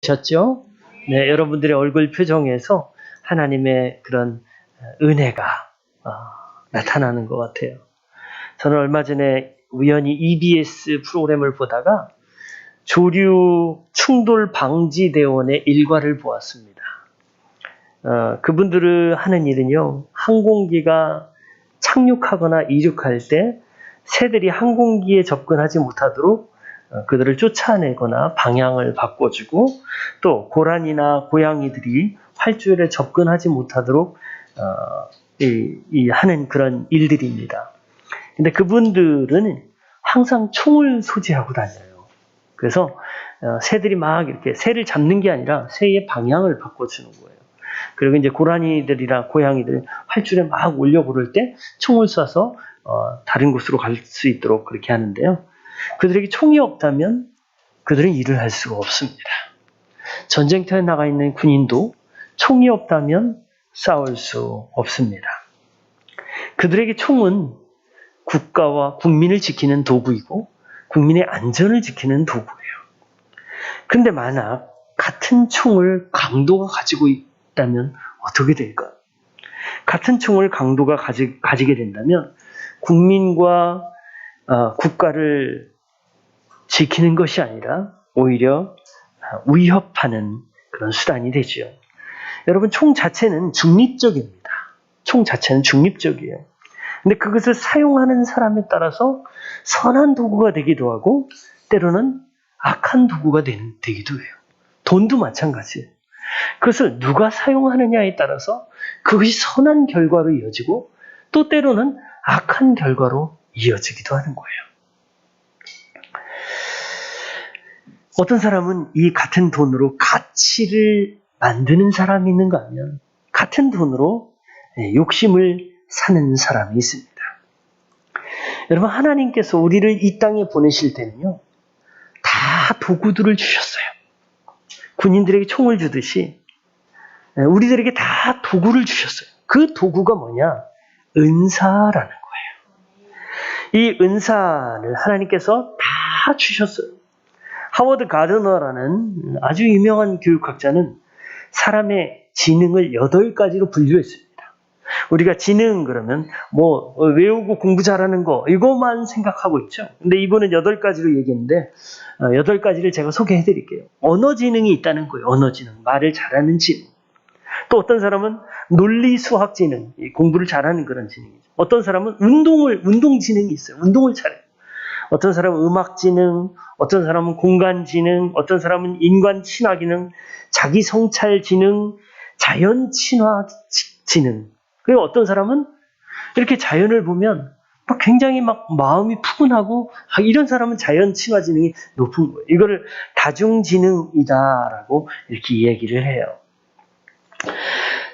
보셨죠? 네, 여러분들의 얼굴 표정에서 하나님의 그런 은혜가 나타나는 것 같아요. 저는 얼마 전에 우연히 EBS 프로그램을 보다가 조류 충돌 방지 대원의 일과를 보았습니다. 그분들을 하는 일은요, 항공기가 착륙하거나 이륙할 때 새들이 항공기에 접근하지 못하도록 그들을 쫓아내거나 방향을 바꿔주고, 또 고라니나 고양이들이 활주로에 접근하지 못하도록 하는 그런 일들입니다. 근데 그분들은 항상 총을 소지하고 다녀요. 그래서 새들이 막 이렇게 새를 잡는 게 아니라 새의 방향을 바꿔주는 거예요. 그리고 이제 고라니들이나 고양이들 활주로에 막 올려 고를 때 총을 쏴서 다른 곳으로 갈 수 있도록 그렇게 하는데요. 그들에게 총이 없다면 그들은 일을 할 수가 없습니다. 전쟁터에 나가 있는 군인도 총이 없다면 싸울 수 없습니다. 그들에게 총은 국가와 국민을 지키는 도구이고 국민의 안전을 지키는 도구예요. 그런데 만약 같은 총을 강도가 가지고 있다면 어떻게 될까요? 같은 총을 강도가 가지게 된다면 국민과 국가를 지키는 것이 아니라 오히려 위협하는 그런 수단이 되죠. 여러분, 총 자체는 중립적입니다. 총 자체는 중립적이에요. 근데 그것을 사용하는 사람에 따라서 선한 도구가 되기도 하고 때로는 악한 도구가 되기도 해요. 돈도 마찬가지예요. 그것을 누가 사용하느냐에 따라서 그것이 선한 결과로 이어지고 또 때로는 악한 결과로 이어지기도 하는 거예요. 어떤 사람은 이 같은 돈으로 가치를 만드는 사람이 있는가 하면 같은 돈으로 욕심을 사는 사람이 있습니다. 여러분, 하나님께서 우리를 이 땅에 보내실 때는요, 다 도구들을 주셨어요. 군인들에게 총을 주듯이 우리들에게 다 도구를 주셨어요. 그 도구가 뭐냐? 은사라는 거예요. 이 은사를 하나님께서 다 주셨어요. 하워드 가드너라는 아주 유명한 교육학자는 사람의 지능을 8가지로 분류했습니다. 우리가 지능 그러면 외우고 공부 잘하는 거 이것만 생각하고 있죠. 근데 이분은 8가지로 얘기했는데 8가지를 제가 소개해 드릴게요. 언어 지능이 있다는 거예요. 언어 지능, 말을 잘하는 지능. 또 어떤 사람은 논리 수학 지능, 공부를 잘하는 그런 지능이죠. 어떤 사람은 운동 지능이 있어요. 운동을 잘해요. 어떤 사람은 음악 지능, 어떤 사람은 공간 지능, 어떤 사람은 인간 친화 기능, 자기 성찰 지능, 자연 친화 지능. 그리고 어떤 사람은 이렇게 자연을 보면 굉장히 마음이 푸근하고 이런 사람은 자연 친화 지능이 높은 거예요. 이거를 다중지능이다라고 이렇게 얘기를 해요.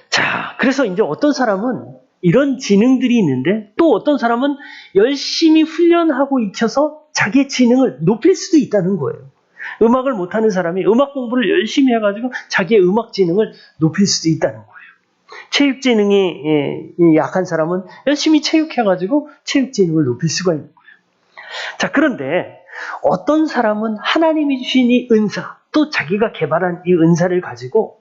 자, 그래서 이제 어떤 사람은 이런 지능들이 있는데 또 어떤 사람은 열심히 훈련하고 익혀서 자기의 지능을 높일 수도 있다는 거예요. 음악을 못하는 사람이 음악 공부를 열심히 해가지고 자기의 음악 지능을 높일 수도 있다는 거예요. 체육 지능이 약한 사람은 열심히 체육해가지고 체육 지능을 높일 수가 있는 거예요. 자, 그런데 어떤 사람은 하나님이 주신 이 은사, 또 자기가 개발한 이 은사를 가지고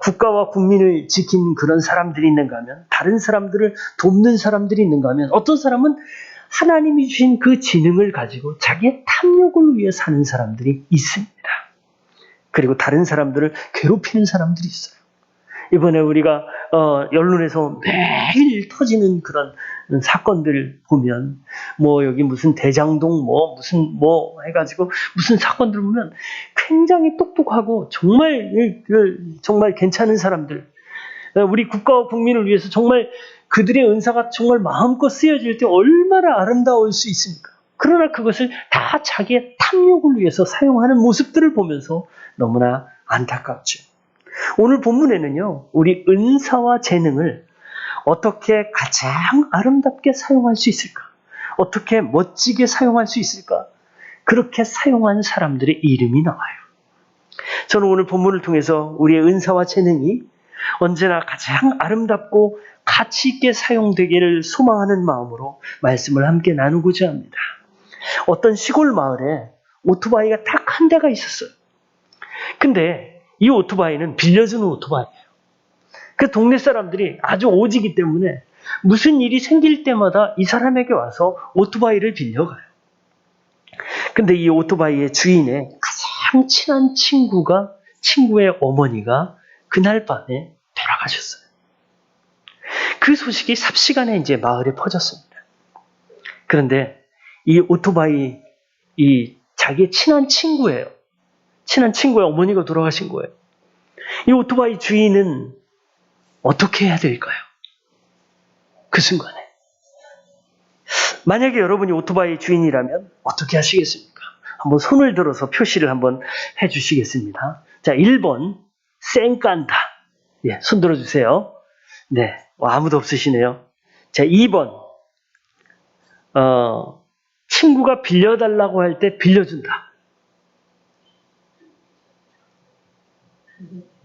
국가와 국민을 지키는 그런 사람들이 있는가 하면, 다른 사람들을 돕는 사람들이 있는가 하면, 어떤 사람은 하나님이 주신 그 지능을 가지고 자기의 탐욕을 위해 사는 사람들이 있습니다. 그리고 다른 사람들을 괴롭히는 사람들이 있어요. 이번에 우리가 언론에서 매일 터지는 그런 사건들 보면 여기 무슨 대장동 무슨 해가지고 무슨 사건들 보면 굉장히 똑똑하고 정말 괜찮은 사람들, 우리 국가와 국민을 위해서 정말 그들의 은사가 정말 마음껏 쓰여질 때 얼마나 아름다울 수 있습니까? 그러나 그것을 다 자기의 탐욕을 위해서 사용하는 모습들을 보면서 너무나 안타깝죠. 오늘 본문에는요, 우리 은사와 재능을 어떻게 가장 아름답게 사용할 수 있을까? 어떻게 멋지게 사용할 수 있을까? 그렇게 사용한 사람들의 이름이 나와요. 저는 오늘 본문을 통해서 우리의 은사와 재능이 언제나 가장 아름답고 가치 있게 사용되기를 소망하는 마음으로 말씀을 함께 나누고자 합니다. 어떤 시골 마을에 오토바이가 딱 한 대가 있었어요. 근데 이 오토바이는 빌려주는 오토바이예요. 그 동네 사람들이 아주 오지기 때문에 무슨 일이 생길 때마다 이 사람에게 와서 오토바이를 빌려가요. 근데 이 오토바이의 주인의 가장 친한 친구의 어머니가 그날 밤에 돌아가셨어요. 그 소식이 삽시간에 이제 마을에 퍼졌습니다. 그런데 이 오토바이, 자기의 친한 친구예요. 친한 친구의 어머니가 돌아가신 거예요. 이 오토바이 주인은 어떻게 해야 될까요? 그 순간에. 만약에 여러분이 오토바이 주인이라면 어떻게 하시겠습니까? 한번 손을 들어서 표시를 한번 해주시겠습니다. 자, 1번, 쌩깐다. 예, 손 들어주세요. 네, 아무도 없으시네요. 자, 2번, 친구가 빌려달라고 할 때 빌려준다.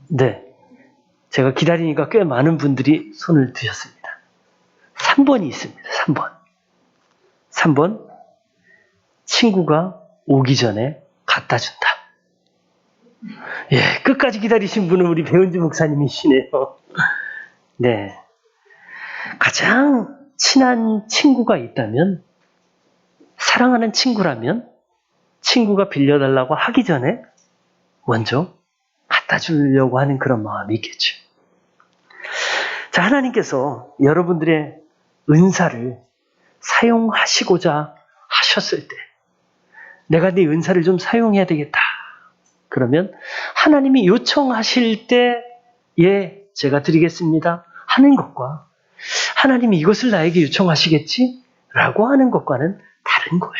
네, 제가 기다리니까 꽤 많은 분들이 손을 드셨습니다. 3번이 있습니다. 3번, 친구가 오기 전에 갖다 준다. 예, 끝까지 기다리신 분은 우리 배은주 목사님이시네요. 네, 가장 친한 친구가 있다면, 사랑하는 친구라면 친구가 빌려달라고 하기 전에 먼저 갖다 주려고 하는 그런 마음이 있겠죠. 자, 하나님께서 여러분들의 은사를 사용하시고자 하셨을 때, 내가 네 은사를 좀 사용해야 되겠다. 그러면 하나님이 요청하실 때, 예, 제가 드리겠습니다 하는 것과 하나님이 이것을 나에게 요청하시겠지? 라고 하는 것과는 다른 거예요.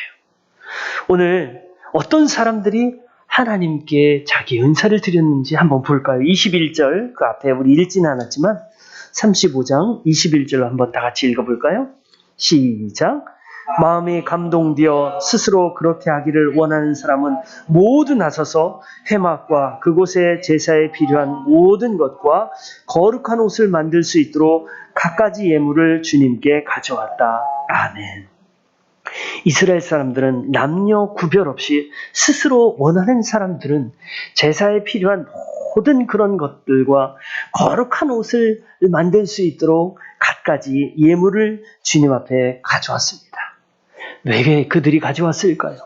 오늘 어떤 사람들이 하나님께 자기 은사를 드렸는지 한번 볼까요? 21절, 그 앞에 우리 읽지는 않았지만 35장 21절로 한번 다 같이 읽어볼까요? 시작. 마음이 감동되어 스스로 그렇게 하기를 원하는 사람은 모두 나서서 회막과 그곳에 제사에 필요한 모든 것과 거룩한 옷을 만들 수 있도록 갖가지 예물을 주님께 가져왔다. 아멘. 이스라엘 사람들은 남녀 구별 없이 스스로 원하는 사람들은 제사에 필요한 모든 그런 것들과 거룩한 옷을 만들 수 있도록 갖가지 예물을 주님 앞에 가져왔습니다. 왜 그들이 가져왔을까요?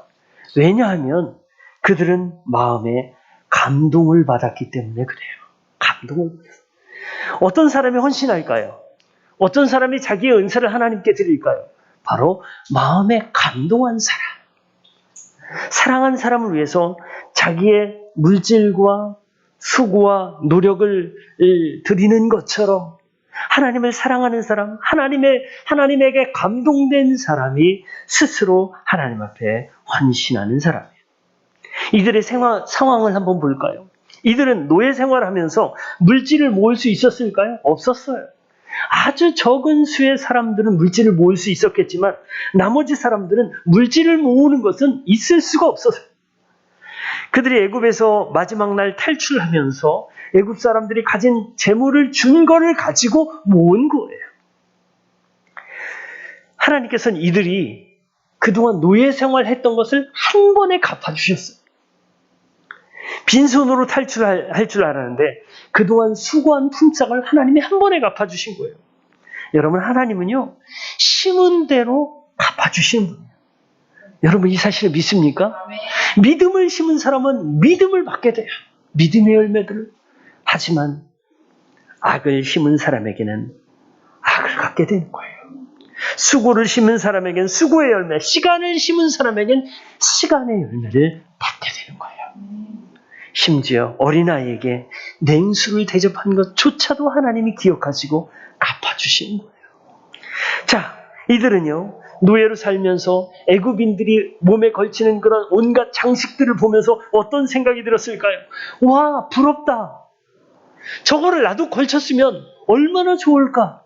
왜냐하면 그들은 마음에 감동을 받았기 때문에 그래요. 감동을. 어떤 사람이 헌신할까요? 어떤 사람이 자기의 은사를 하나님께 드릴까요? 바로 마음에 감동한 사람. 사랑한 사람을 위해서 자기의 물질과 수고와 노력을 드리는 것처럼 하나님을 사랑하는 사람, 하나님에게 감동된 사람이 스스로 하나님 앞에 헌신하는 사람이에요. 이들의 상황을 한번 볼까요? 이들은 노예 생활하면서 물질을 모을 수 있었을까요? 없었어요. 아주 적은 수의 사람들은 물질을 모을 수 있었겠지만 나머지 사람들은 물질을 모으는 것은 있을 수가 없었어요. 그들이 애굽에서 마지막 날 탈출하면서 애굽 사람들이 가진 재물을 준 거를 가지고 모은 거예요. 하나님께서는 이들이 그동안 노예 생활했던 것을 한 번에 갚아주셨어요. 빈손으로 탈출할 줄 알았는데 그동안 수고한 품삯을 하나님이 한 번에 갚아주신 거예요. 여러분, 하나님은요, 심은 대로 갚아주시는 분이에요. 여러분, 이 사실을 믿습니까? 믿음을 심은 사람은 믿음을 받게 돼요. 믿음의 열매들을. 하지만 악을 심은 사람에게는 악을 갖게 되는 거예요. 수고를 심은 사람에게는 수고의 열매, 시간을 심은 사람에게는 시간의 열매를 받게 되는 거예요. 심지어 어린아이에게 냉수를 대접한 것조차도 하나님이 기억하시고 갚아주시는 거예요. 자, 이들은요, 노예로 살면서 애굽인들이 몸에 걸치는 그런 온갖 장식들을 보면서 어떤 생각이 들었을까요? 와, 부럽다. 저거를 나도 걸쳤으면 얼마나 좋을까?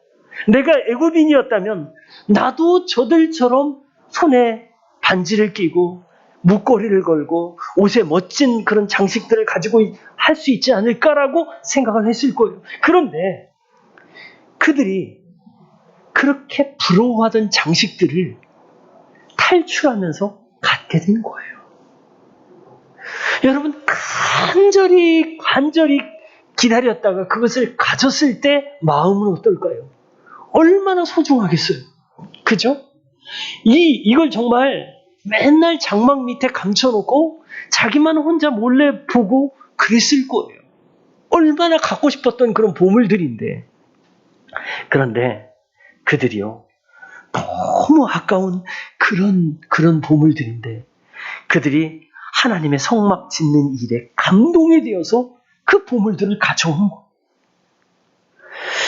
내가 애굽인이었다면 나도 저들처럼 손에 반지를 끼고 목걸이를 걸고 옷에 멋진 그런 장식들을 가지고 할 수 있지 않을까라고 생각을 했을 거예요. 그런데 그들이 그렇게 부러워하던 장식들을 탈출하면서 갖게 된 거예요. 여러분, 간절히 기다렸다가 그것을 가졌을 때 마음은 어떨까요? 얼마나 소중하겠어요. 그죠? 이걸 정말 맨날 장막 밑에 감춰놓고 자기만 혼자 몰래 보고 그랬을 거예요. 얼마나 갖고 싶었던 그런 보물들인데. 그런데 그들이요, 너무 아까운 그런 보물들인데 그들이 하나님의 성막 짓는 일에 감동이 되어서 그 보물들을 가져오는 거예요.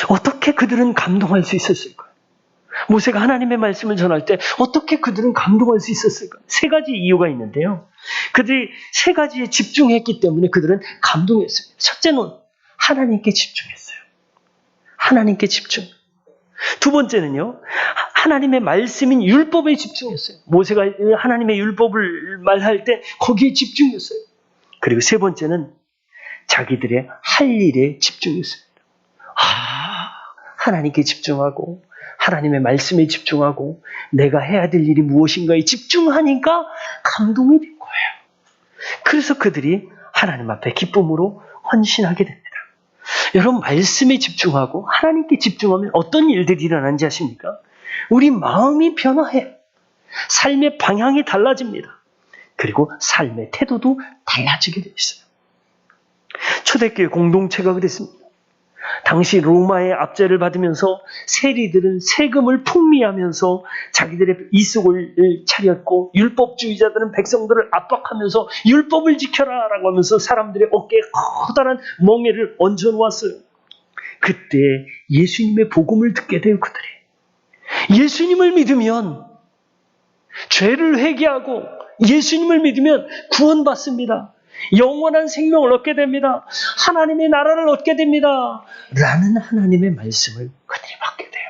어떻게 그들은 감동할 수 있었을까요? 모세가 하나님의 말씀을 전할 때 어떻게 그들은 감동할 수 있었을까요? 세 가지 이유가 있는데요. 그들이 세 가지에 집중했기 때문에 그들은 감동했어요. 첫째는 하나님께 집중했어요. 하나님께 집중. 두 번째는요, 하나님의 말씀인 율법에 집중했어요. 모세가 하나님의 율법을 말할 때 거기에 집중했어요. 그리고 세 번째는 자기들의 할 일에 집중했습니다. 하나님께 집중하고 하나님의 말씀에 집중하고 내가 해야 될 일이 무엇인가에 집중하니까 감동이 된 거예요. 그래서 그들이 하나님 앞에 기쁨으로 헌신하게 됩니다. 여러분, 말씀에 집중하고 하나님께 집중하면 어떤 일들이 일어나는지 아십니까? 우리 마음이 변화해요. 삶의 방향이 달라집니다. 그리고 삶의 태도도 달라지게 되어 있어요. 초대교회 공동체가 그랬습니다. 당시 로마의 압제를 받으면서 세리들은 세금을 풍미하면서 자기들의 이속을 차렸고, 율법주의자들은 백성들을 압박하면서 율법을 지켜라 라고 하면서 사람들의 어깨에 커다란 멍에를 얹어놓았어요. 그때 예수님의 복음을 듣게 돼요. 그들이 예수님을 믿으면, 죄를 회개하고 예수님을 믿으면 구원받습니다. 영원한 생명을 얻게 됩니다. 하나님의 나라를 얻게 됩니다. 라는 하나님의 말씀을 그들이 받게 돼요.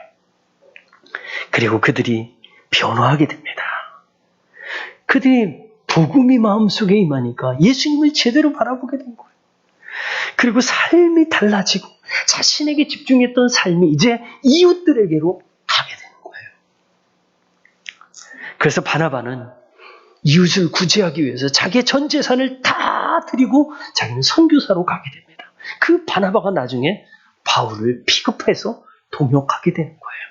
그리고 그들이 변화하게 됩니다. 그들이 복음이 마음속에 임하니까 예수님을 제대로 바라보게 된 거예요. 그리고 삶이 달라지고 자신에게 집중했던 삶이 이제 이웃들에게로 가게 되는 거예요. 그래서 바나바는 이웃을 구제하기 위해서 자기의 전 재산을 다 드리고 자기는 선교사로 가게 됩니다. 그 바나바가 나중에 바울을 픽업해서 동역하게 되는 거예요.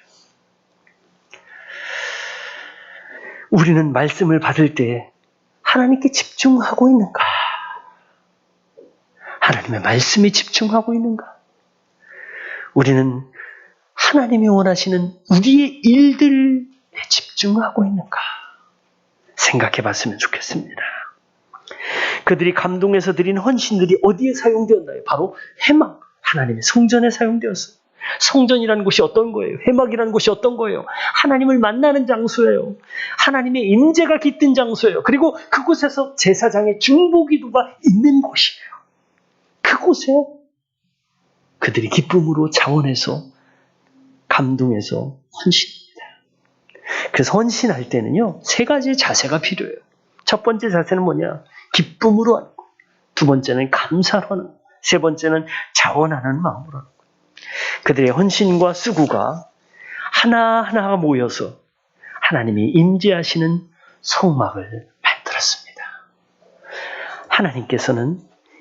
우리는 말씀을 받을 때 하나님께 집중하고 있는가? 하나님의 말씀에 집중하고 있는가? 우리는 하나님이 원하시는 우리의 일들에 집중하고 있는가? 생각해 봤으면 좋겠습니다. 그들이 감동해서 드린 헌신들이 어디에 사용되었나요? 바로 회막, 하나님의 성전에 사용되었어요. 성전이라는 곳이 어떤 거예요? 회막이라는 곳이 어떤 거예요? 하나님을 만나는 장소예요. 하나님의 임재가 깃든 장소예요. 그리고 그곳에서 제사장의 중보기도가 있는 곳이에요. 그곳에 그들이 기쁨으로 장원해서 감동해서 헌신합니다. 그래서 헌신할 때는요, 세 가지의 자세가 필요해요. 첫 번째 자세는 뭐냐? 기쁨으로 하는 것. 두 번째는 감사로 하는 것. 세 번째는 자원하는 마음으로 하는 것. 그들의 헌신과 수고가 하나하나 모여서 하나님이 임재하시는 성막을 만들었습니다. 하나님께서는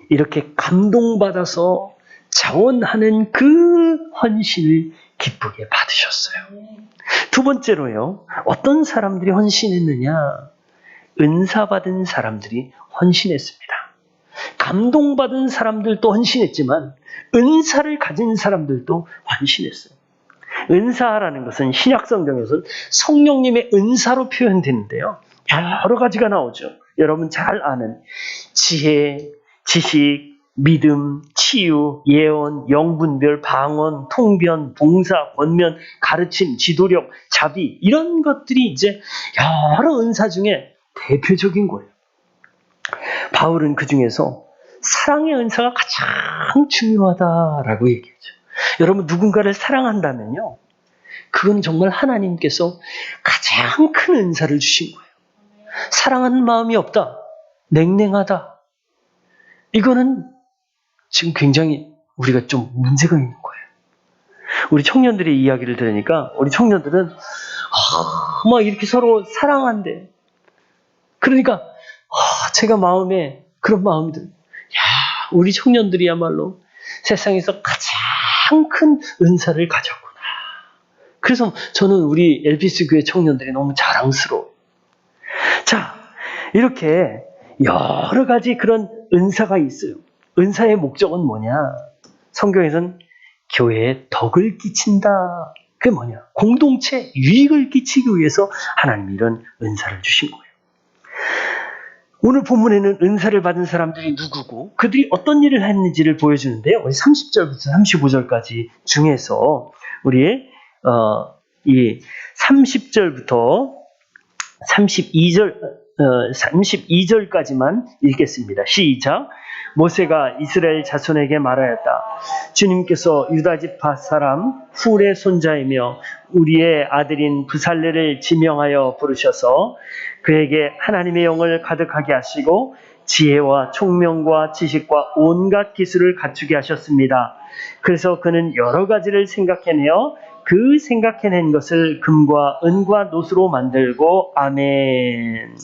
이렇게 감동받아서 자원하는 그 헌신을 기쁘게 받으셨어요. 두 번째로요, 어떤 사람들이 헌신했느냐? 은사받은 사람들이 헌신했습니다. 감동받은 사람들도 헌신했지만 은사를 가진 사람들도 헌신했어요. 은사라는 것은 신약성경에서는 성령님의 은사로 표현되는데요. 여러 가지가 나오죠. 여러분 잘 아는 지혜, 지식, 믿음, 치유, 예언, 영분별, 방언, 통변, 봉사, 권면, 가르침, 지도력, 자비, 이런 것들이 이제 여러 은사 중에 대표적인 거예요. 바울은 그 중에서 사랑의 은사가 가장 중요하다라고 얘기했죠. 여러분, 누군가를 사랑한다면요, 그건 정말 하나님께서 가장 큰 은사를 주신 거예요. 사랑하는 마음이 없다, 냉랭하다, 이거는 지금 굉장히 우리가 좀 문제가 있는 거예요. 우리 청년들의 이야기를 들으니까 우리 청년들은 막 이렇게 서로 사랑한대. 그러니까 제가 마음에 그런 마음이 듭니다. 야, 우리 청년들이야말로 세상에서 가장 큰 은사를 가졌구나. 그래서 저는 우리 LPC 교회 청년들이 너무 자랑스러워요. 자, 이렇게 여러 가지 그런 은사가 있어요. 은사의 목적은 뭐냐? 성경에서는 교회에 덕을 끼친다. 그게 뭐냐? 공동체 유익을 끼치기 위해서 하나님이 이런 은사를 주신 거예요. 오늘 본문에는 은사를 받은 사람들이 누구고 그들이 어떤 일을 했는지를 보여주는데요. 30절부터 35절까지 중에서 우리 이 30절부터 32절까지만 읽겠습니다. 시작. 모세가 이스라엘 자손에게 말하였다. 주님께서 유다지파 사람 훌의 손자이며 우리의 아들인 부살레를 지명하여 부르셔서 그에게 하나님의 영을 가득하게 하시고 지혜와 총명과 지식과 온갖 기술을 갖추게 하셨습니다. 그래서 그는 여러 가지를 생각해내어 그 생각해낸 것을 금과 은과 노수로 만들고 아멘.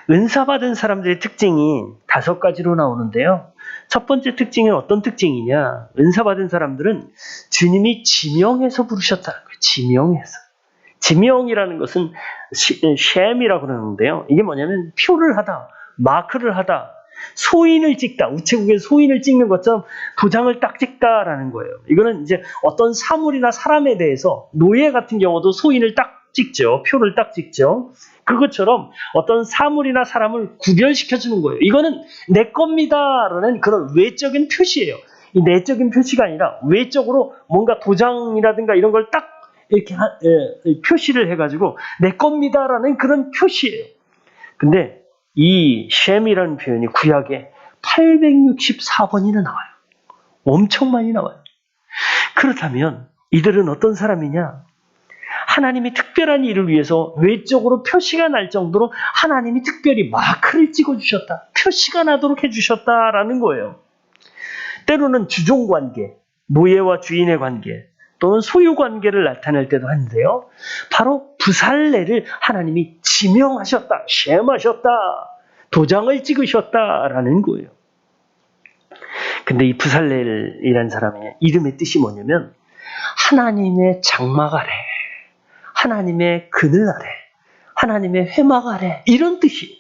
은사 받은 사람들의 특징이 5가지로 나오는데요. 첫 번째 특징은 어떤 특징이냐? 은사 받은 사람들은 주님이 지명해서 부르셨다는 거예요. 지명해서. 지명이라는 것은 셈이라고 그러는데요. 이게 뭐냐면 표를 하다, 마크를 하다, 소인을 찍다. 우체국에서 소인을 찍는 것처럼 도장을 딱 찍다라는 거예요. 이거는 이제 어떤 사물이나 사람에 대해서 노예 같은 경우도 소인을 딱 찍죠. 표를 딱 찍죠. 그것처럼 어떤 사물이나 사람을 구별시켜주는 거예요. 이거는 내 겁니다라는 그런 외적인 표시예요. 이 내적인 표시가 아니라 외적으로 뭔가 도장이라든가 이런 걸 딱 이렇게 표시를 해가지고 내 겁니다라는 그런 표시예요. 근데 이 셈이라는 표현이 구약에 864번이나 나와요. 엄청 많이 나와요. 그렇다면 이들은 어떤 사람이냐? 하나님이 특별한 일을 위해서 외적으로 표시가 날 정도로 하나님이 특별히 마크를 찍어주셨다. 표시가 나도록 해주셨다라는 거예요. 때로는 주종관계, 노예와 주인의 관계, 또는 소유관계를 나타낼 때도 하는데요. 바로 부살레를 하나님이 지명하셨다, 셈하셨다, 도장을 찍으셨다라는 거예요. 근데 이 부살레이라는 사람의 이름의 뜻이 뭐냐면 하나님의 장막 아래, 하나님의 그늘 아래, 하나님의 회막 아래, 이런 뜻이에요.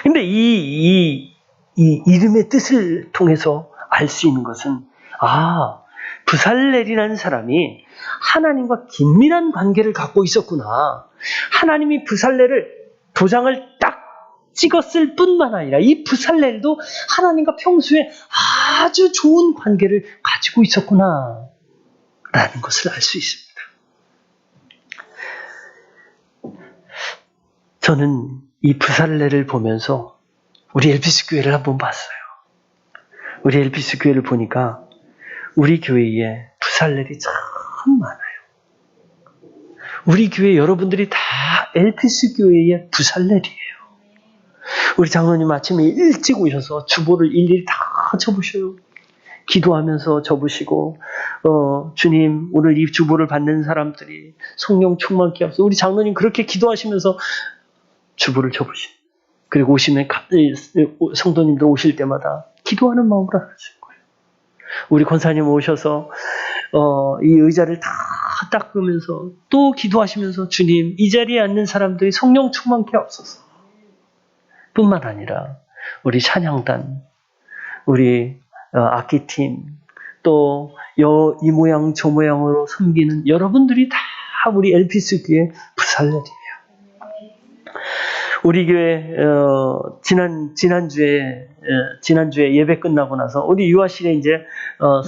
근데 이 이름의 뜻을 통해서 알 수 있는 것은 부살렐이라는 사람이 하나님과 긴밀한 관계를 갖고 있었구나. 하나님이 부살렐을 도장을 딱 찍었을 뿐만 아니라 이 부살렐도 하나님과 평소에 아주 좋은 관계를 가지고 있었구나 라는 것을 알 수 있습니다. 저는 이 부살렐을 보면서 우리 LPC 교회를 한번 봤어요. 우리 LPC 교회를 보니까 우리 교회에 부살렐이 참 많아요. 우리 교회 여러분들이 다 LPC 교회의 부살렐이에요. 우리 장로님 아침에 일찍 오셔서 주보를 일일이 다 접으셔요. 기도하면서 접으시고 주님 오늘 이 주보를 받는 사람들이 성령 충만케 하소서. 우리 장로님 그렇게 기도하시면서 주보를 접으시고 그리고 오시면 성도님들 오실 때마다 기도하는 마음으로 하시는 거예요. 우리 권사님 오셔서 이 의자를 다 닦으면서 또 기도하시면서 주님 이 자리에 앉는 사람들이 성령 충만케 하옵소서. 뿐만 아니라 우리 찬양단, 우리 악기팀, 또 이 모양 저 모양으로 섬기는 여러분들이 다 우리 LPC 교회 부살렐이에요. 우리 교회 지난주에 예배 끝나고 나서 우리 유아실에 이제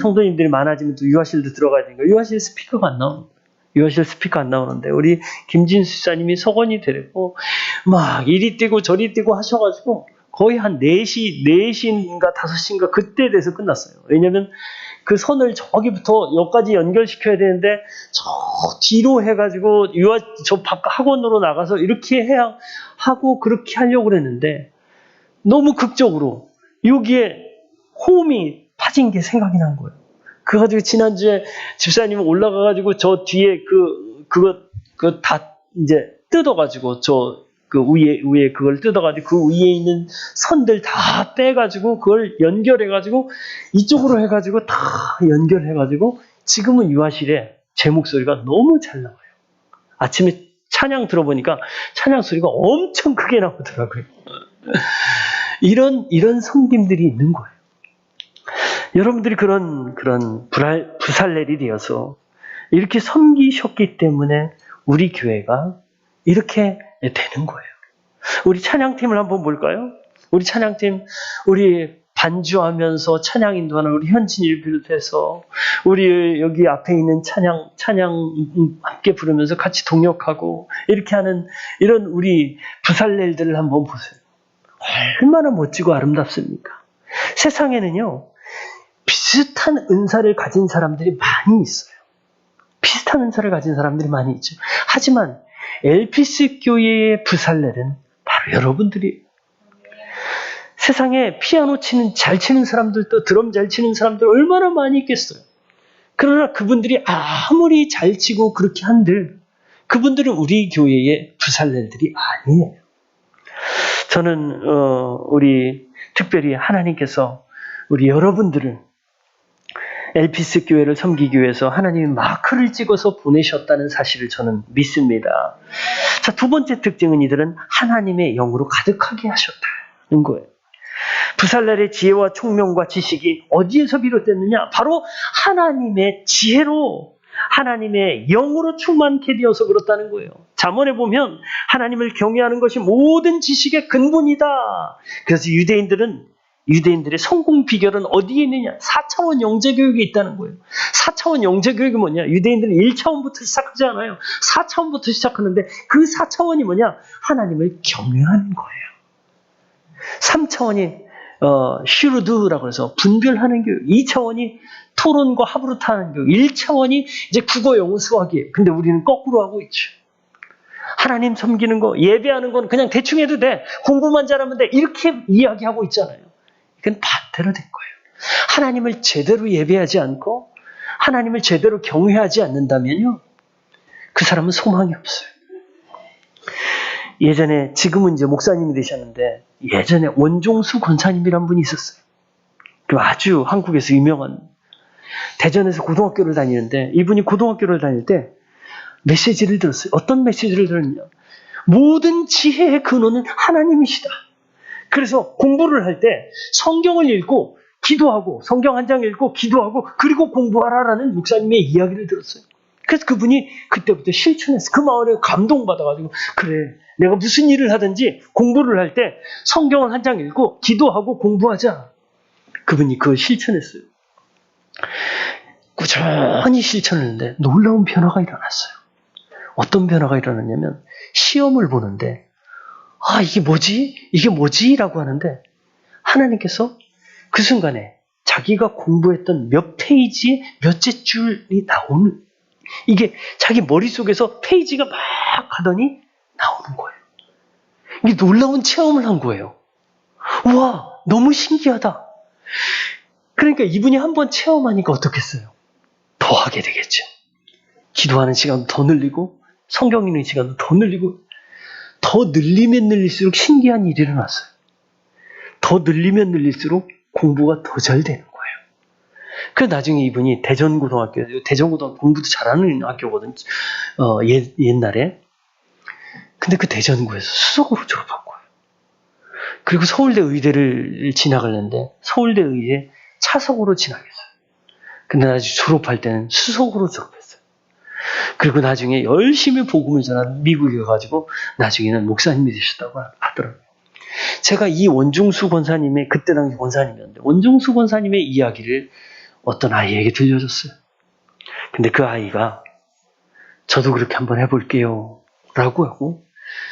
성도님들이 많아지면 또 유아실도 들어가야 되니까 유아실 스피커가 안 나옵니다. 유아실 스피커 안 나오는데 우리 김진수 사님이 석원이 되고 막 이리 뛰고 저리 뛰고 하셔가지고 거의 한 4시인가 5시인가 그때 돼서 끝났어요. 왜냐면 그 선을 저기부터 여기까지 연결시켜야 되는데 저 뒤로 해가지고 저 학원으로 나가서 이렇게 해야 하고 그렇게 하려고 그랬는데 너무 극적으로 여기에 호흡이 빠진 게 생각이 난 거예요. 그래가지고 지난주에 집사님이 올라가가지고 저 뒤에 그거 다 이제 뜯어가지고 저 그 위에 그걸 뜯어가지고 그 위에 있는 선들 다 빼가지고 그걸 연결해가지고 이쪽으로 해가지고 다 연결해가지고 지금은 유아실에 제 목소리가 너무 잘 나와요. 아침에 찬양 들어보니까 찬양 소리가 엄청 크게 나오더라고요. 이런 섬김들이 있는 거예요. 여러분들이 그런 부살렐이 되어서 이렇게 섬기셨기 때문에 우리 교회가 이렇게 되는 거예요. 우리 찬양팀을 한번 볼까요? 우리 찬양팀, 우리 반주하면서 찬양 인도하는 우리 현진이를 비롯해서 우리 여기 앞에 있는 찬양 함께 부르면서 같이 동역하고 이렇게 하는 이런 우리 부살렐들을 한번 보세요. 얼마나 멋지고 아름답습니까? 세상에는요, 비슷한 은사를 가진 사람들이 많이 있어요. 비슷한 은사를 가진 사람들이 많이 있죠. 하지만 LPC 교회의 부살렐은 바로 여러분들이 세상에 피아노 잘 치는 사람들도 드럼 잘 치는 사람들 얼마나 많이 있겠어요. 그러나 그분들이 아무리 잘 치고 그렇게 한들 그분들은 우리 교회의 부살렐들이 아니에요. 저는 우리 특별히 하나님께서 우리 여러분들을 LPC 교회를 섬기기 위해서 하나님이 마크를 찍어서 보내셨다는 사실을 저는 믿습니다. 자, 두 번째 특징은 이들은 하나님의 영으로 가득하게 하셨다는 거예요. 부살렐의 지혜와 총명과 지식이 어디에서 비롯됐느냐? 바로 하나님의 지혜로 하나님의 영으로 충만케 되어서 그렇다는 거예요. 잠언에 보면 하나님을 경외하는 것이 모든 지식의 근본이다. 그래서 유대인들의 성공 비결은 어디에 있느냐? 4차원 영재교육에 있다는 거예요. 4차원 영재교육이 뭐냐? 유대인들은 1차원부터 시작하지 않아요. 4차원부터 시작하는데 그 4차원이 뭐냐? 하나님을 경외하는 거예요. 3차원이 슈르드라고 해서 분별하는 교육, 2차원이 토론과 하브루타하는 교육, 1차원이 이제 국어, 영어, 수학이에요. 근데 우리는 거꾸로 하고 있죠. 하나님 섬기는 거, 예배하는 건 그냥 대충 해도 돼. 공부만 잘하면 돼. 이렇게 이야기하고 있잖아요. 이건 반대로 된 거예요. 하나님을 제대로 예배하지 않고 하나님을 제대로 경외하지 않는다면요, 그 사람은 소망이 없어요. 예전에, 지금은 이제 목사님이 되셨는데 예전에 원종수 권사님이란 분이 있었어요. 그 아주 한국에서 유명한, 대전에서 고등학교를 다니는데 이분이 고등학교를 다닐 때 메시지를 들었어요. 어떤 메시지를 들었냐? 모든 지혜의 근원은 하나님이시다. 그래서 공부를 할 때 성경을 읽고 기도하고 성경 한 장 읽고 기도하고 그리고 공부하라라는 목사님의 이야기를 들었어요. 그래서 그분이 그때부터 실천했어요. 그 마을에 감동받아가지고, 그래, 내가 무슨 일을 하든지 공부를 할 때 성경을 한 장 읽고 기도하고 공부하자. 그분이 그걸 실천했어요. 꾸준히 실천했는데 놀라운 변화가 일어났어요. 어떤 변화가 일어났냐면, 시험을 보는데 이게 뭐지? 이게 뭐지? 라고 하는데 하나님께서 그 순간에 자기가 공부했던 몇 페이지에 몇째 줄이 나오는, 이게 자기 머릿속에서 페이지가 막 가더니 나오는 거예요. 이게 놀라운 체험을 한 거예요. 우와, 너무 신기하다. 그러니까 이분이 한번 체험하니까 어떻겠어요? 더 하게 되겠죠. 기도하는 시간도 더 늘리고 성경 읽는 시간도 더 늘리고, 더 늘리면 늘릴수록 신기한 일이 일어났어요. 더 늘리면 늘릴수록 공부가 더 잘 되는 거예요. 그래서 나중에 이분이 대전고등학교 공부도 잘하는 학교거든, 옛날에. 근데 그 대전고에서 수석으로 졸업한 거예요. 그리고 서울대 의대를 진학하려는데 서울대 의대 차석으로 진학했어요. 근데 나중에 졸업할 때는 수석으로 졸업했어요. 그리고 나중에 열심히 복음을 전하는 미국에 가가지고 나중에는 목사님이 되셨다고 하더라고요. 제가 이 원중수 권사님의, 그때 당시 권사님이었는데 원중수 권사님의 이야기를 어떤 아이에게 들려줬어요. 근데 그 아이가 저도 그렇게 한번 해볼게요 라고 하고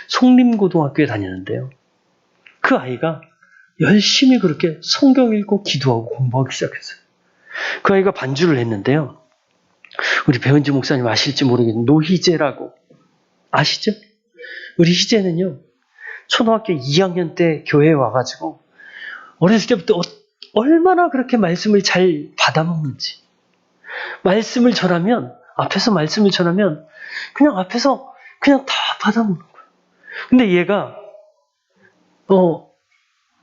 송림고등학교에 다녔는데요. 그 아이가 열심히 그렇게 성경 읽고 기도하고 공부하기 시작했어요. 그 아이가 반주를 했는데요. 우리 배은지 목사님 아실지 모르겠는데 노희재라고 아시죠? 우리 희재는요, 초등학교 2학년 때 교회에 와가지고 어렸을 때부터 얼마나 그렇게 말씀을 잘 받아먹는지, 말씀을 전하면, 앞에서 말씀을 전하면 그냥 앞에서 그냥 다 받아먹는 거예요. 근데 얘가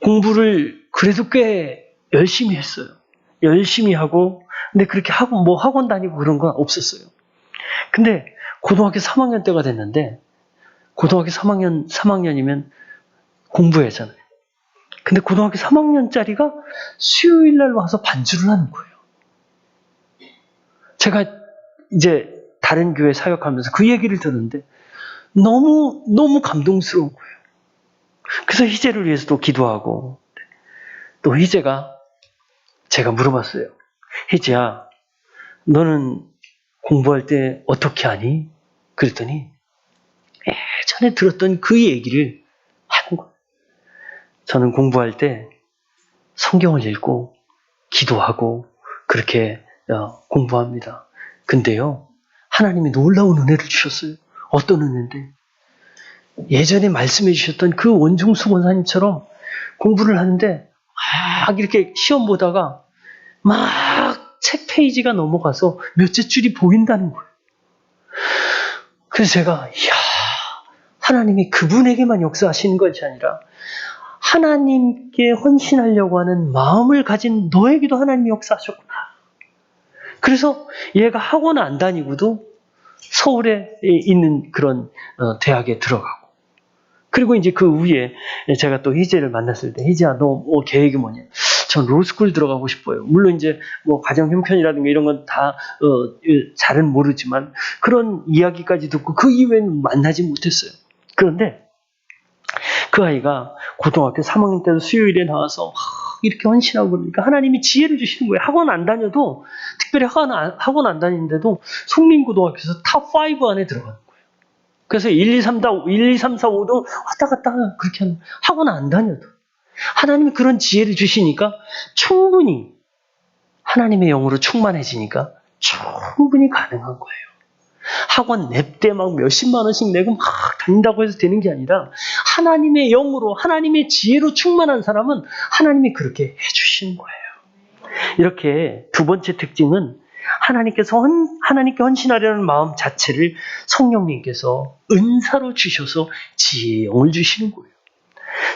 공부를 그래도 꽤 열심히 했어요. 열심히 하고, 근데 그렇게 하고 뭐 학원 다니고 그런 건 없었어요. 근데 고등학교 3학년 때가 됐는데, 고등학교 3학년이면 공부해야 하잖아요. 근데 고등학교 3학년짜리가 수요일 날 와서 반주를 하는 거예요. 제가 이제 다른 교회 사역하면서 그 얘기를 들었는데 너무 감동스러운 거예요. 그래서 희재를 위해서 또 기도하고, 또 희재가, 제가 물어봤어요. 희재야, 너는 공부할 때 어떻게 하니? 그랬더니 예전에 들었던 그 얘기를 하는 거예요. 저는 공부할 때 성경을 읽고 기도하고 그렇게 공부합니다. 근데요, 하나님이 놀라운 은혜를 주셨어요. 어떤 은혜인데, 예전에 말씀해 주셨던 그 원중수 권사님처럼 공부를 하는데 막 이렇게 시험 보다가 막 책 페이지가 넘어가서 몇째 줄이 보인다는 거예요. 그래서 제가 이야, 하나님이 그분에게만 역사하시는 것이 아니라 하나님께 헌신하려고 하는 마음을 가진 너에게도 하나님이 역사하셨구나. 그래서 얘가 학원 안 다니고도 서울에 있는 그런 대학에 들어가고, 그리고 이제 그 후에 제가 또 희재를 만났을 때, 희재야, 너 계획이 뭐냐? 전 로스쿨 들어가고 싶어요. 물론 이제 뭐 가정 형편이라든가 이런 건 다 잘은 모르지만 그런 이야기까지 듣고 그 이후에는 만나지 못했어요. 그런데 그 아이가 고등학교 3학년 때도 수요일에 나와서 이렇게 헌신하고 그러니까 하나님이 지혜를 주시는 거예요. 학원 안 다녀도, 특별히 학원 안 다니는데도 송민고등학교에서 탑5 안에 들어가는 거예요. 그래서 1, 2, 3, 4, 5도 왔다 갔다 그렇게 하는, 학원 안 다녀도 하나님이 그런 지혜를 주시니까 충분히 하나님의 영으로 충만해지니까 충분히 가능한 거예요. 학원 냅때 막 몇십만 원씩 내고 막 다닌다고 해서 되는 게 아니라 하나님의 영으로, 하나님의 지혜로 충만한 사람은 하나님이 그렇게 해주시는 거예요. 이렇게 두 번째 특징은 하나님께 헌신하려는 마음 자체를 성령님께서 은사로 주셔서 지혜의 영을 주시는 거예요.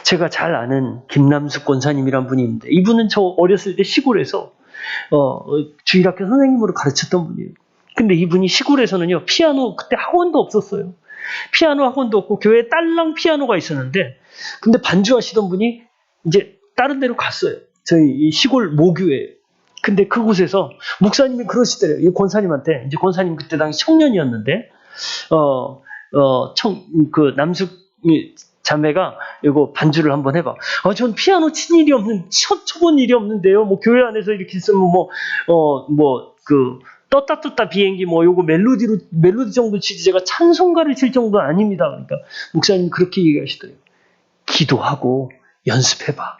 제가 잘 아는 김남숙 권사님이란 분이 있는데, 이분은 저 어렸을 때 시골에서 주일학교 선생님으로 가르쳤던 분이에요. 근데 이분이 시골에서는요, 피아노, 그때 학원도 없었어요. 피아노 학원도 없고 교회에 딸랑 피아노가 있었는데, 근데 반주하시던 분이 이제 다른 데로 갔어요. 저희 이 시골 모교회에. 근데 그곳에서 목사님이 그러시더래요. 이 권사님한테, 이제 권사님 그때 당시 청년이었는데, 그 남숙 자매가 이거 반주를 한번 해봐. 전 피아노 친 일이 쳐본 일이 없는데요. 뭐 교회 안에서 이렇게 있으면 떴다 비행기 요거 멜로디 정도 치지 제가 찬송가를 칠 정도는 아닙니다. 그러니까 목사님이 그렇게 얘기하시더래요. 기도하고 연습해봐.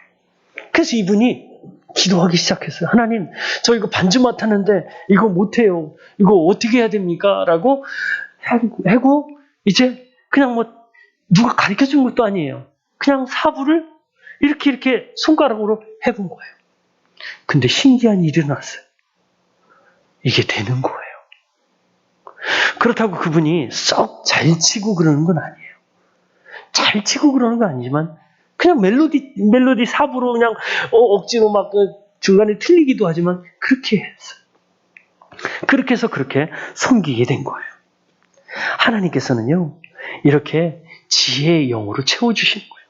그래서 이분이 기도하기 시작했어요. 하나님, 저 이거 반주 맡았는데 이거 못해요. 이거 어떻게 해야 됩니까? 라고 하고 이제 그냥 누가 가르쳐준 것도 아니에요. 그냥 사부를 이렇게 손가락으로 해본 거예요. 근데 신기한 일이 일어났어요. 이게 되는 거예요. 그렇다고 그분이 썩 잘 치고 그러는 건 아니에요. 잘 치고 그러는 건 아니지만 그냥 멜로디 사부로 그냥 억지로 막 중간에 틀리기도 하지만 그렇게 했어요. 그렇게 해서 그렇게 섬기게 된 거예요. 하나님께서는요, 이렇게 지혜의 영으로 채워주시는 거예요.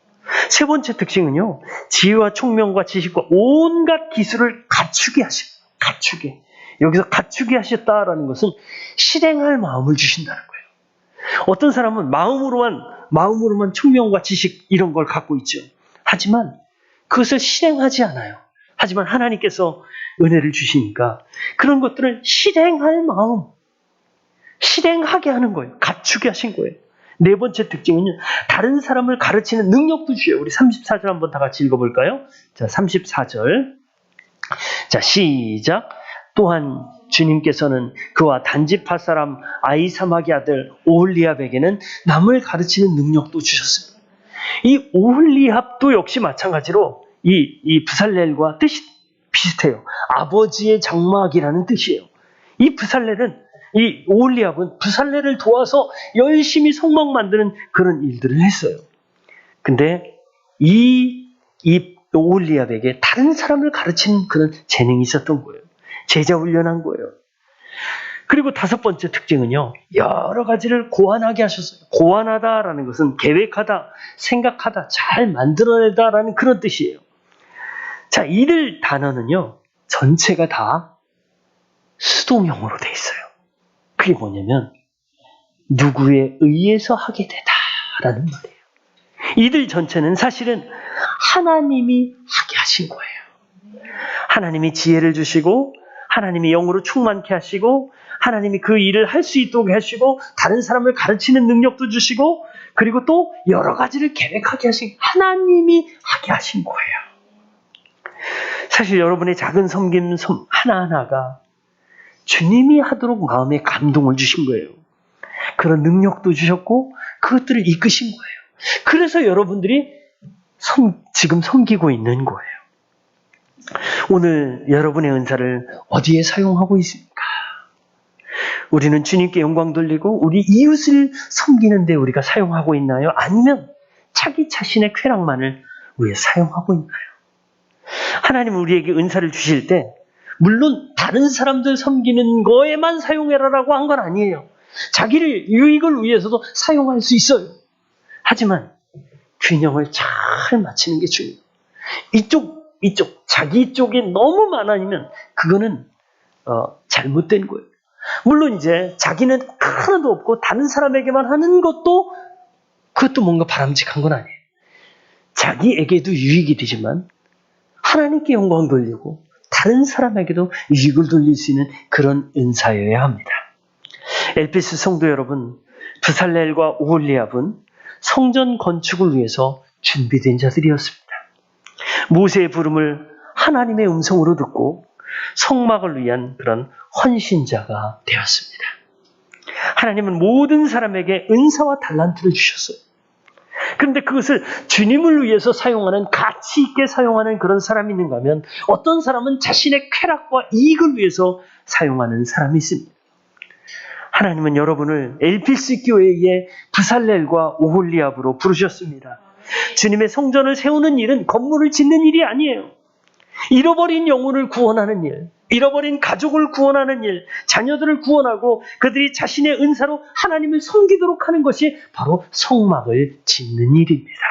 세 번째 특징은요, 지혜와 총명과 지식과 온갖 기술을 갖추게 하십니다. 여기서 갖추게 하셨다라는 것은 실행할 마음을 주신다는 거예요. 어떤 사람은 마음으로만 총명과 지식 이런 걸 갖고 있죠. 하지만 그것을 실행하지 않아요. 하지만 하나님께서 은혜를 주시니까 그런 것들을 실행할 마음, 실행하게 하는 거예요. 갖추게 하신 거예요. 네 번째 특징은요, 다른 사람을 가르치는 능력도 주셔요. 우리 34절 한번 다 같이 읽어볼까요? 자, 34절. 자, 시작. 또한 주님께서는 그와 단지파 사람 아이사막의 아들 오홀리압에게는 남을 가르치는 능력도 주셨습니다. 이 오홀리압도 역시 마찬가지로 이 브살렐과 뜻이 비슷해요. 아버지의 장막이라는 뜻이에요. 이 브살렐은 이 오홀리압은 부살레를 도와서 열심히 성막 만드는 그런 일들을 했어요. 근데 이 오홀리압에게 다른 사람을 가르치는 그런 재능이 있었던 거예요. 제자 훈련한 거예요. 그리고 다섯 번째 특징은요, 여러 가지를 고안하게 하셨어요. 고안하다라는 것은 계획하다, 생각하다, 잘 만들어내다라는 그런 뜻이에요. 자, 이들 단어는요, 전체가 다 수동형으로 돼 있어요. 그게 뭐냐면 누구에 의해서 하게 되다라는 말이에요. 이들 전체는 사실은 하나님이 하게 하신 거예요. 하나님이 지혜를 주시고 하나님이 영으로 충만케 하시고 하나님이 그 일을 할 수 있도록 하시고 다른 사람을 가르치는 능력도 주시고 그리고 또 여러 가지를 계획하게 하신 하나님이 하게 하신 거예요. 사실 여러분의 작은 섬김 하나하나가 주님이 하도록 마음에 감동을 주신 거예요. 그런 능력도 주셨고 그것들을 이끄신 거예요. 그래서 여러분들이 지금 섬기고 있는 거예요. 오늘 여러분의 은사를 어디에 사용하고 있습니까? 우리는 주님께 영광 돌리고 우리 이웃을 섬기는 데 우리가 사용하고 있나요? 아니면 자기 자신의 쾌락만을 위해 사용하고 있나요? 하나님은 우리에게 은사를 주실 때 물론 다른 사람들 섬기는 거에만 사용해라라고 한 건 아니에요. 자기를 유익을 위해서도 사용할 수 있어요. 하지만 균형을 잘 맞추는 게 중요해요. 이쪽 자기 쪽이 너무 많아지면 그거는 잘못된 거예요. 물론 이제 자기는 하나도 없고 다른 사람에게만 하는 그것도 뭔가 바람직한 건 아니에요. 자기에게도 유익이 되지만 하나님께 영광 돌리고 다른 사람에게도 유익을 돌릴 수 있는 그런 은사여야 합니다. 엘피스 성도 여러분, 부살렐과 오홀리압은 성전 건축을 위해서 준비된 자들이었습니다. 모세의 부름을 하나님의 음성으로 듣고 성막을 위한 그런 헌신자가 되었습니다. 하나님은 모든 사람에게 은사와 달란트를 주셨어요. 그런데 그것을 주님을 위해서 사용하는, 가치 있게 사용하는 그런 사람이 있는가 하면 어떤 사람은 자신의 쾌락과 이익을 위해서 사용하는 사람이 있습니다. 하나님은 여러분을 엘피스 교회의 부살렐과 오홀리압으로 부르셨습니다. 주님의 성전을 세우는 일은 건물을 짓는 일이 아니에요. 잃어버린 영혼을 구원하는 일, 잃어버린 가족을 구원하는 일, 자녀들을 구원하고 그들이 자신의 은사로 하나님을 섬기도록 하는 것이 바로 성막을 짓는 일입니다.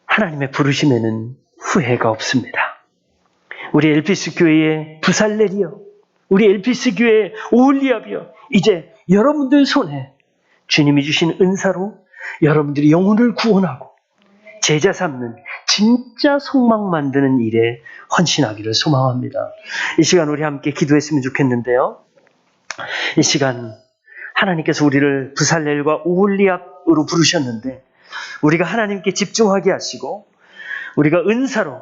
하나님의 부르심에는 후회가 없습니다. 우리 엘피스 교회의 부살렐이요, 우리 엘피스 교회의 오홀리압이요, 이제 여러분들 손에 주님이 주신 은사로 여러분들이 영혼을 구원하고 제자 삼는 진짜 성막 만드는 일에 헌신하기를 소망합니다. 이 시간 우리 함께 기도했으면 좋겠는데요. 이 시간 하나님께서 우리를 부살렐과 오홀리압으로 부르셨는데 우리가 하나님께 집중하게 하시고 우리가 은사로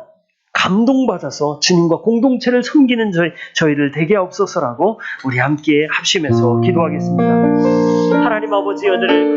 감동받아서 주님과 공동체를 섬기는 저희를 되게 하옵소서라고 우리 함께 합심해서 기도하겠습니다. 하나님 아버지, 은혜를